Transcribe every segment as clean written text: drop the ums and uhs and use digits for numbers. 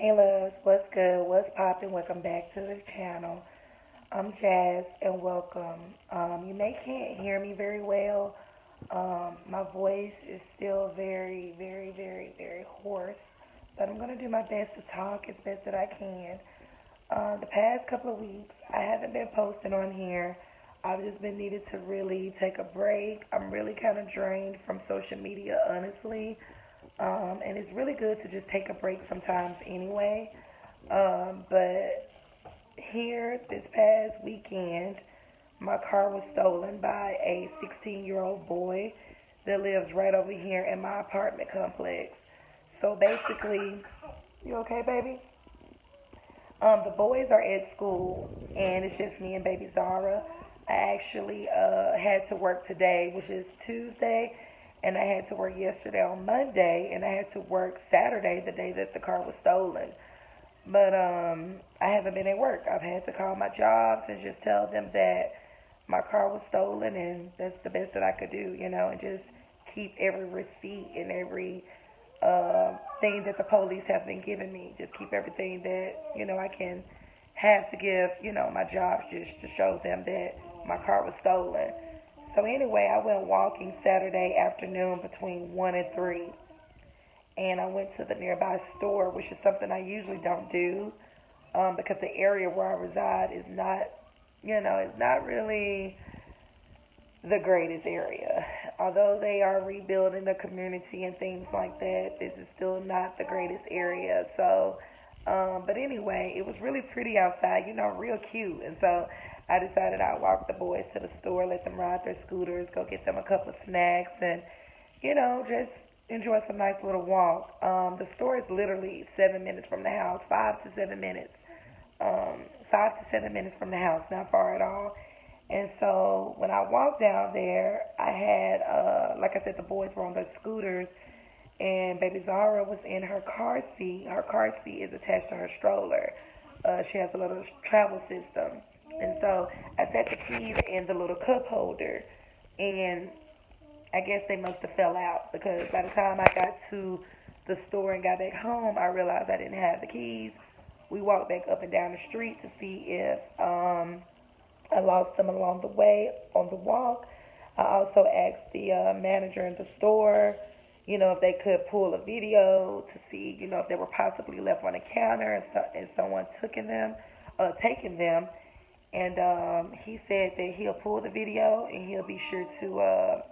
Hey loves, what's good? What's poppin'? Welcome back to the channel. I'm Jazz and welcome. You may can't hear me very well. My voice is still very hoarse, but I'm gonna do my best to talk as best that I can. The past couple of weeks, I haven't been posting on here. I've just been needed to really take a break. I'm really kind of drained from social media, honestly. And it's really good to just take a break sometimes anyway. But here this past weekend, my car was stolen by a 16-year-old boy that lives right over here in my apartment complex. So basically, you okay, baby? The boys are at school, and it's just me and baby Zara. I actually had to work today, which is Tuesday, and I had to work yesterday on Monday, and I had to work Saturday, the day that the car was stolen. But I haven't been at work. I've had to call my jobs and just tell them that my car was stolen, and that's the best that I could do, and just keep every receipt and every thing that the police have been giving me. Just keep everything that I can have to give my job, just to show them that my car was stolen. So anyway, I went walking Saturday afternoon between 1 and 3, and I went to the nearby store, which is something I usually don't do, because the area where I reside is not, it's not really the greatest area. Although they are rebuilding the community and things like that, this is still not the greatest area. So, but anyway, it was really pretty outside, real cute. And so I decided I'd walk the boys to the store, let them ride their scooters, go get them a couple of snacks, and, just enjoy some nice little walk. The store is literally 7 minutes from the house, 5 to 7 minutes. 5 to 7 minutes from the house, not far at all. And so when I walked down there, I had, like I said, the boys were on their scooters, and baby Zara was in her car seat. Her car seat is attached to her stroller. She has a little travel system. And so I set the keys in the little cup holder, and I guess they must have fell out because by the time I got to the store and got back home, I realized I didn't have the keys. We walked back up and down the street to see if I lost them along the way on the walk. I also asked the manager in the store, if they could pull a video to see, if they were possibly left on the counter and someone taking them. And he said that he'll pull the video and he'll be sure to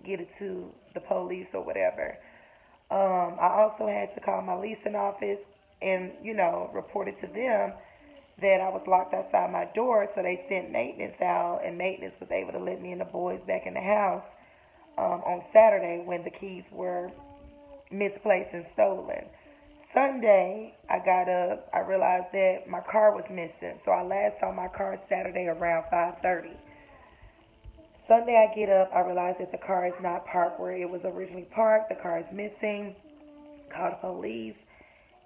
get it to the police or whatever. I also had to call my leasing office and, report it to them that I was locked outside my door, so they sent maintenance out, and maintenance was able to let me and the boys back in the house on Saturday when the keys were misplaced and stolen. Sunday, I got up, I realized that my car was missing, so I last saw my car Saturday around 5:30. Sunday, I get up, I realize that the car is not parked where it was originally parked. The car is missing. Call the police,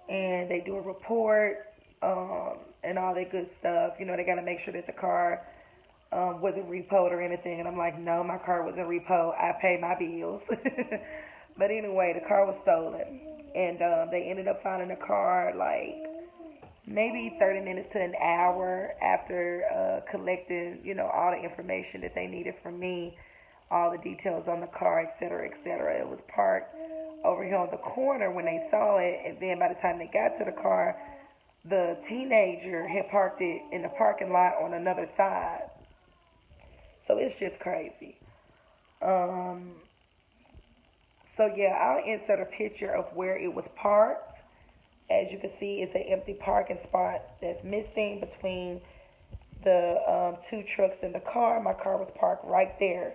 and they do a report, and all that good stuff. They got to make sure that the car wasn't repoed or anything. And I'm like, no, my car wasn't repoed. I pay my bills. But anyway, the car was stolen, and they ended up finding the car like maybe 30 minutes to an hour after collecting, all the information that they needed from me, all the details on the car, et cetera, et cetera. It was parked over here on the corner when they saw it, and then by the time they got to the car, the teenager had parked it in the parking lot on another side. So it's just crazy. Um, so yeah, I'll insert a picture of where it was parked. As you can see, it's an empty parking spot that's missing between the two trucks in the car. My car was parked right there.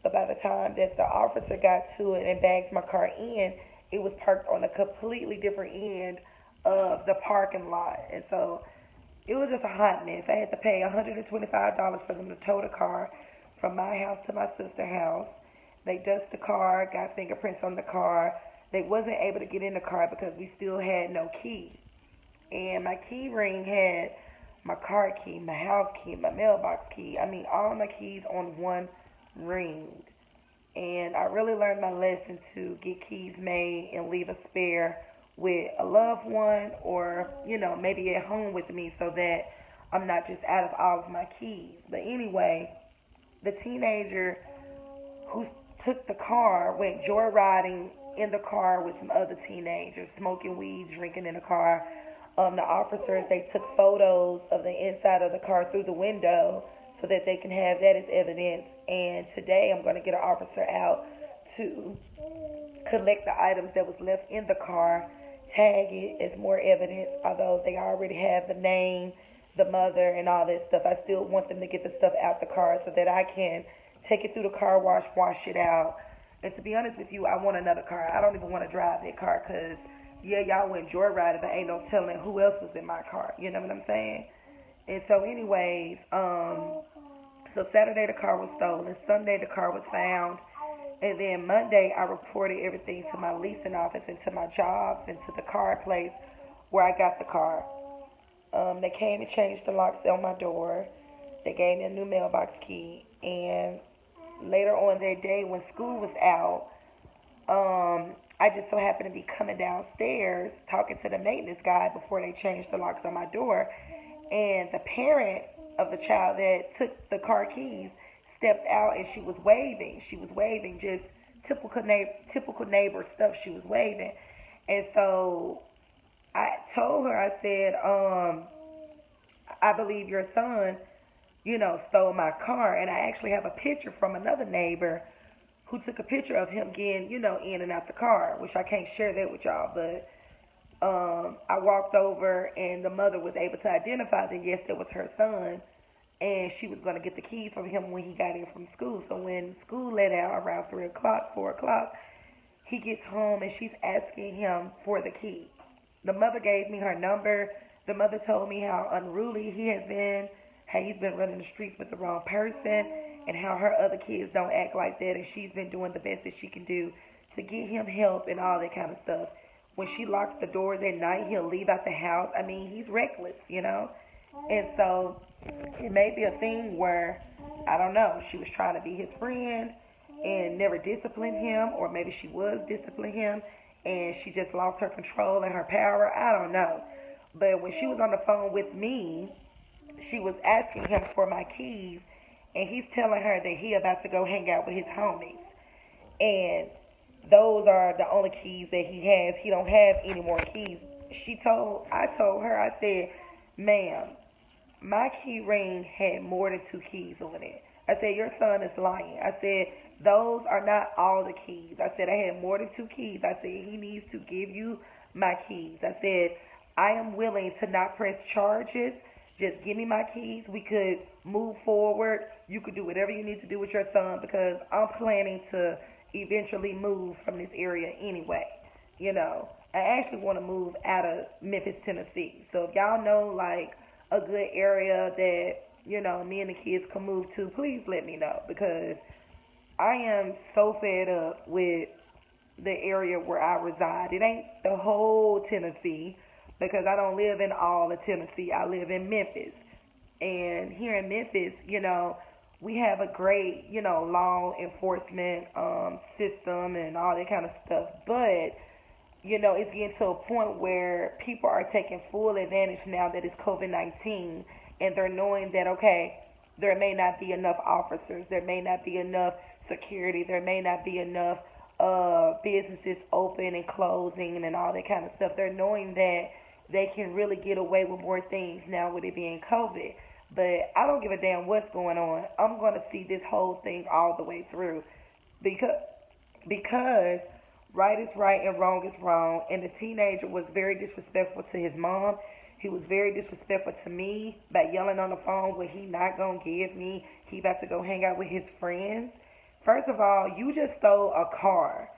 But by the time that the officer got to it and bagged my car in, it was parked on a completely different end of the parking lot. And so it was just a hot mess. I had to pay $125 for them to tow the car from my house to my sister's house. They dust the car, got fingerprints on the car. They wasn't able to get in the car because we still had no key. And my key ring had my car key, my house key, my mailbox key. I mean, all my keys on one ring. And I really learned my lesson to get keys made and leave a spare with a loved one, or, maybe at home with me, so that I'm not just out of all of my keys. But anyway, the teenager who took the car went joyriding in the car with some other teenagers, smoking weed, drinking in the car. The officers, they took photos of the inside of the car through the window so that they can have that as evidence. And today I'm going to get an officer out to collect the items that was left in the car, tag it as more evidence, although they already have the name, the mother, and all that stuff. I still want them to get the stuff out the car so that I can take it through the car wash it out. And to be honest with you, I want another car. I don't even want to drive that car because, yeah, y'all went joyriding, but ain't no telling who else was in my car. You know what I'm saying? And so anyways, so Saturday the car was stolen. Sunday the car was found. And then Monday I reported everything to my leasing office and to my jobs and to the car place where I got the car. They came and changed the locks on my door. They gave me a new mailbox key. And later on that day when school was out, I just so happened to be coming downstairs talking to the maintenance guy before they changed the locks on my door. And the parent of the child that took the car keys stepped out, and she was waving. She was waving, just typical neighbor stuff. She was waving. And so I told her, I said, I believe your son, stole my car. And I actually have a picture from another neighbor who took a picture of him getting, in and out the car, which I can't share that with y'all. But I walked over, and the mother was able to identify that, yes, that was her son. And she was going to get the keys from him when he got in from school. So when school let out around 3 o'clock, 4 o'clock, he gets home and she's asking him for the key. The mother gave me her number. The mother told me how unruly he has been, how he's been running the streets with the wrong person, and how her other kids don't act like that. And she's been doing the best that she can do to get him help and all that kind of stuff. When she locks the doors at night, he'll leave out the house. I mean, he's reckless, And so it may be a thing where, I don't know, she was trying to be his friend and never disciplined him, or maybe she was disciplining him and she just lost her control and her power. I don't know. But when she was on the phone with me, she was asking him for my keys, and he's telling her that he about to go hang out with his homies. And those are the only keys that he has. He don't have any more keys. I told her, I said, ma'am, my key ring had more than 2 keys on it. I said, your son is lying. I said, those are not all the keys. I said, I had more than 2 keys. I said, he needs to give you my keys. I said, I am willing to not press charges. Just give me my keys. We could move forward. You could do whatever you need to do with your son, because I'm planning to eventually move from this area anyway. I actually want to move out of Memphis, Tennessee. So if y'all know, like, a good area that, me and the kids can move to, please let me know, because I am so fed up with the area where I reside. It ain't the whole Tennessee, because I don't live in all of Tennessee. I live in Memphis. And here in Memphis, we have a great, law enforcement system and all that kind of stuff. But, it's getting to a point where people are taking full advantage now that it's COVID-19, and they're knowing that, okay, there may not be enough officers, there may not be enough security, there may not be enough businesses open and closing and all that kind of stuff. They're knowing that they can really get away with more things now with it being COVID. But I don't give a damn what's going on. I'm going to see this whole thing all the way through, because right is right and wrong is wrong. And the teenager was very disrespectful to his mom. He was very disrespectful to me by yelling on the phone what he not going to give me. He about to go hang out with his friends. First of all, you just stole a car.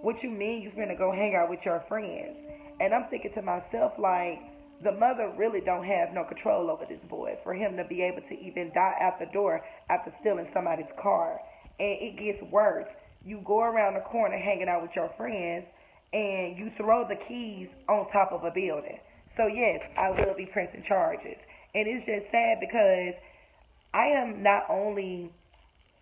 What you mean you finna go hang out with your friends? And I'm thinking to myself, like, the mother really don't have no control over this boy for him to be able to even die out the door after stealing somebody's car. And it gets worse. You go around the corner hanging out with your friends, and you throw the keys on top of a building. So yes, I will be pressing charges. And it's just sad because I am not only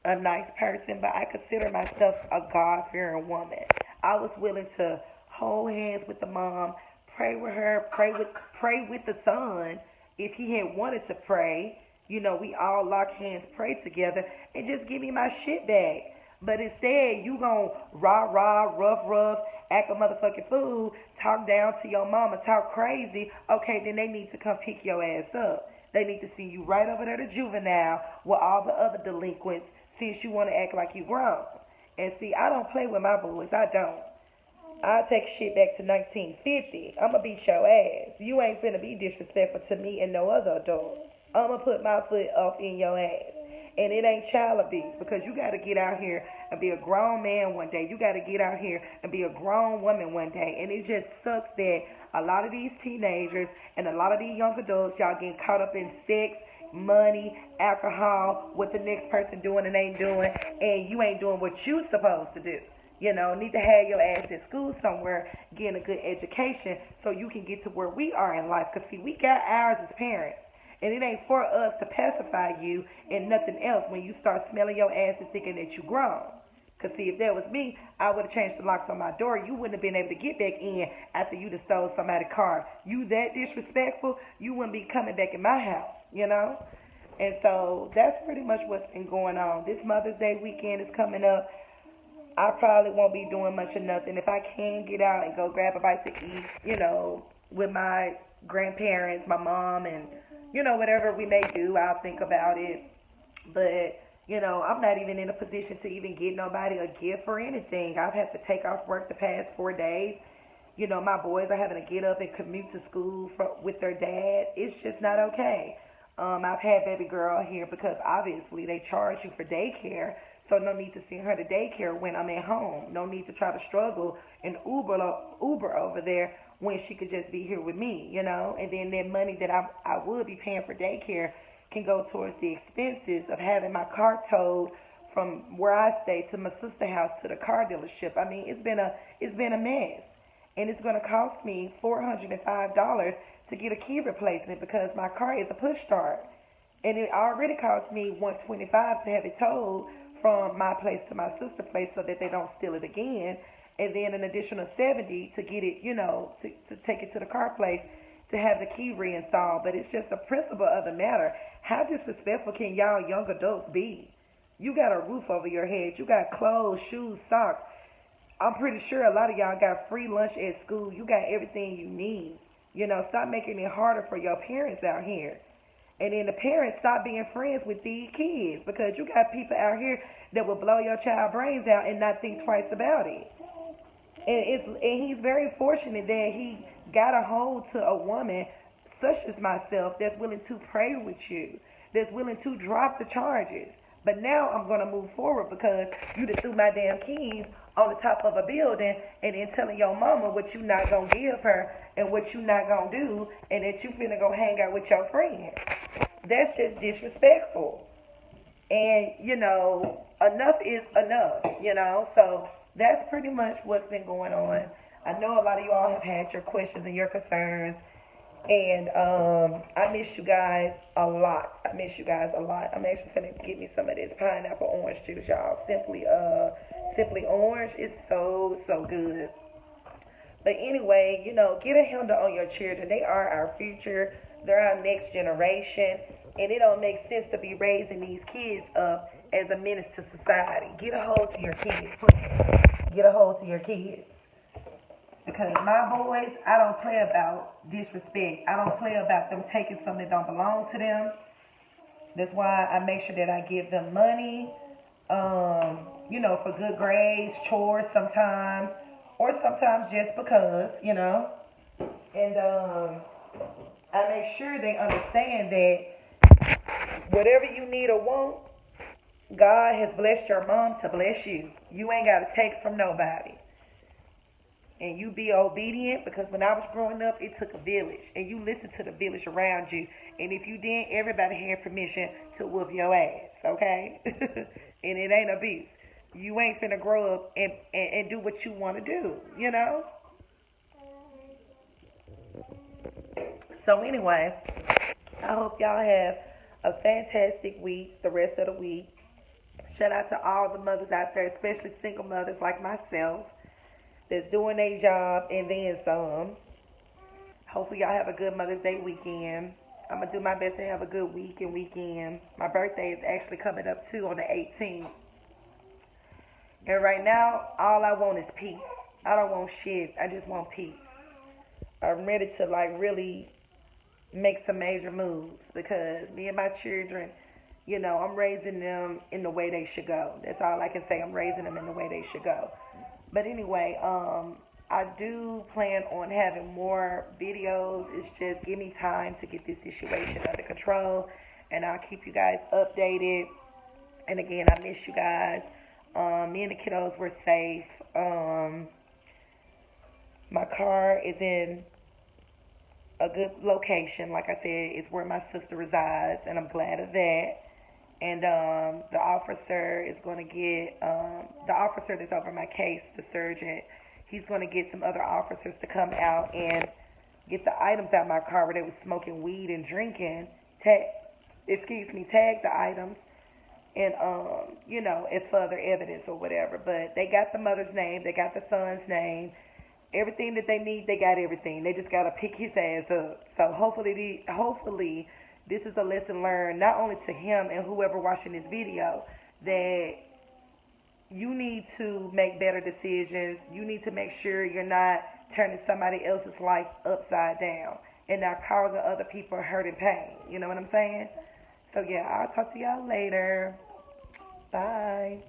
a nice person, but I consider myself a God-fearing woman. I was willing to hold hands with the mom, pray with her, pray with the son. If he had wanted to pray, we all lock hands, pray together, and just give me my shit back. But instead, you gon' rah rah, rough, act a motherfucking fool, talk down to your mama, talk crazy. Okay, then they need to come pick your ass up. They need to see you right over there to juvenile with all the other delinquents, since you want to act like you grown. And see, I don't play with my boys. I don't. I'll take shit back to 1950. I'ma beat your ass. You ain't finna be disrespectful to me and no other adult. I'ma put my foot off in your ass. And it ain't child abuse, because you got to get out here and be a grown man one day. You got to get out here and be a grown woman one day. And it just sucks that a lot of these teenagers and a lot of these young adults, y'all getting caught up in sex, money, alcohol, what the next person doing and ain't doing, and you ain't doing what you supposed to do. Need to have your ass in school somewhere, getting a good education so you can get to where we are in life. Because, see, we got ours as parents. And it ain't for us to pacify you and nothing else when you start smelling your ass and thinking that you grown. Because, see, if that was me, I would have changed the locks on my door. You wouldn't have been able to get back in after you done stole somebody's car. You that disrespectful, you wouldn't be coming back in my house, And so that's pretty much what's been going on. This Mother's Day weekend is coming up. I probably won't be doing much of nothing. If I can get out and go grab a bite to eat, with my grandparents, my mom, and whatever we may do, I'll think about it. But, I'm not even in a position to even get nobody a gift or anything. I've had to take off work the past 4 days. My boys are having to get up and commute to school with their dad. It's just not okay. I've had baby girl here because obviously they charge you for daycare. So no need to send her to daycare when I'm at home. No need to try to struggle and Uber over there when she could just be here with me, And then that money that I would be paying for daycare can go towards the expenses of having my car towed from where I stay to my sister's house to the car dealership. I mean, it's been a mess. And it's going to cost me $405 to get a key replacement because my car is a push start. And it already cost me $125 to have it towed from my place to my sister's place so that they don't steal it again. And then an additional $70 to get it, to take it to the car place to have the key reinstalled. But it's just the principle of the matter. How disrespectful can y'all young adults be? You got a roof over your head. You got clothes, shoes, socks. I'm pretty sure a lot of y'all got free lunch at school. You got everything you need. Stop making it harder for your parents out here. And then the parents, stop being friends with these kids, because you got people out here that will blow your child brains out and not think twice about it. And he's very fortunate that he got a hold to a woman such as myself that's willing to pray with you, that's willing to drop the charges. But now I'm going to move forward because you just threw my damn keys on the top of a building and then telling your mama what you not going to give her and what you not going to do, and that you finna go hang out with your friends. That's just disrespectful. And, enough is enough, So that's pretty much what's been going on. I know a lot of you all have had your questions and your concerns. And I miss you guys a lot. I'm actually gonna get me some of this pineapple orange juice, y'all. Simply Orange is so good. But anyway, get a handle on your children. They are our future. They're our next generation. And it don't make sense to be raising these kids up as a menace to society. Get a hold to your kids, please. Get a hold to your kids. Because my boys, I don't play about disrespect. I don't play about them taking something that don't belong to them. That's why I make sure that I give them money, for good grades, chores sometimes, or sometimes just because, And I make sure they understand that whatever you need or want, God has blessed your mom to bless you. You ain't got to take from nobody. And you be obedient, because when I was growing up, it took a village. And you listen to the village around you. And if you didn't, everybody had permission to whoop your ass, okay? And it ain't abuse. You ain't finna grow up and do what you want to do, So anyway, I hope y'all have a fantastic week, the rest of the week. Shout out to all the mothers out there, especially single mothers like myself. that's doing their job and then some. Hopefully y'all have a good Mother's Day weekend. I'm gonna do my best to have a good week and weekend. My birthday is actually coming up too on the 18th. And right now, all I want is peace. I don't want shit. I just want peace. I'm ready to like really make some major moves because me and my children, I'm raising them in the way they should go. That's all I can say. I'm raising them in the way they should go. But anyway, I do plan on having more videos. It's just give me time to get this situation under control, and I'll keep you guys updated. And again, I miss you guys. Me and the kiddos were safe. My car is in a good location. Like I said, it's where my sister resides, and I'm glad of that. And the officer is going to get, the officer that's over my case, the surgeon, he's going to get some other officers to come out and get the items out of my car where they was smoking weed and drinking, tag the items, and, as for other evidence or whatever. But they got the mother's name, they got the son's name, everything that they need, they got everything. They just got to pick his ass up. So hopefully this is a lesson learned not only to him and whoever watching this video, that you need to make better decisions. You need to make sure you're not turning somebody else's life upside down and not causing other people hurt and pain. You know what I'm saying? So yeah, I'll talk to y'all later. Bye.